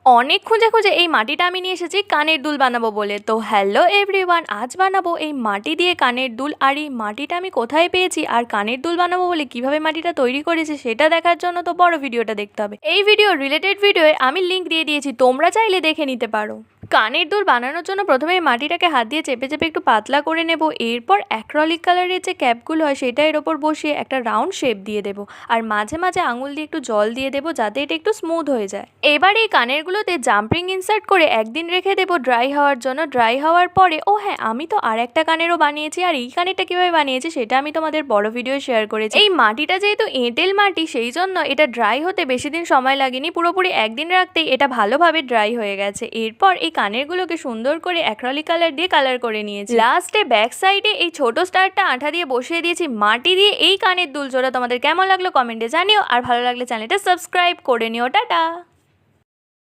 অনেক খুঁজে খুঁজে এই মাটিটা আমি নিয়ে এসেছি কানের দুল বানাবো বলে। তো হ্যালো এভরিওয়ান, আজ বানাবো এই মাটি দিয়ে কানের দুল। আর এই মাটিটা আমি কোথায় পেয়েছি আর কানের দুল বানাবো বলে কিভাবে মাটিটা তৈরি করেছি সেটা দেখার জন্য তো বড় ভিডিওটা দেখতে হবে। এই ভিডিও রিলেটেড ভিডিওয়ে আমি লিঙ্ক দিয়ে দিয়েছি, তোমরা চাইলে দেখে নিতে পারো। কানের দুল বানানোর জন্য প্রথমে এই মাটিটাকে হাত দিয়ে চেপে চেপে একটু পাতলা করে নেব। এরপর অ্যাক্রিলিক কালারের যে ক্যাপগুলো হয় সেটা এর ওপর বসিয়ে একটা রাউন্ড শেপ দিয়ে দেবো। আর মাঝে মাঝে আঙুল দিয়ে একটু জল দিয়ে দেবো যাতে এটা একটু স্মুথ হয়ে যায়। এবার এই কানেরগুলোতে জাম্পিং ইনসার্ট করে একদিন রেখে দেবো ড্রাই হওয়ার জন্য। ড্রাই হওয়ার পরে হ্যাঁ, আমি তো আর একটা কানেরও বানিয়েছি, আর এই কানেরটা কীভাবে বানিয়েছি সেটা আমি তোমাদের বড় ভিডিও শেয়ার করেছি। এই মাটিটা যেহেতু এঁটেল মাটি সেই জন্য এটা ড্রাই হতে বেশি দিন সময় লাগেনি, পুরোপুরি একদিন রাখতেই এটা ভালোভাবে ড্রাই হয়ে গেছে। এরপর এই কানেরগুলোকে সুন্দর করে অ্যাক্রিলিক কালার দিয়ে কালার করে নিয়েছি। লাস্টে ব্যাক সাইডে এই ছোট স্টারটা আঠা দিয়ে বসিয়ে দিয়েছি মাটি দিয়ে। এই কানের দুল জোড়া তোমাদের কেমন লাগলো কমেন্টে জানিও, আর ভালো লাগলে চ্যানেলটা সাবস্ক্রাইব করে নিও। টাটা।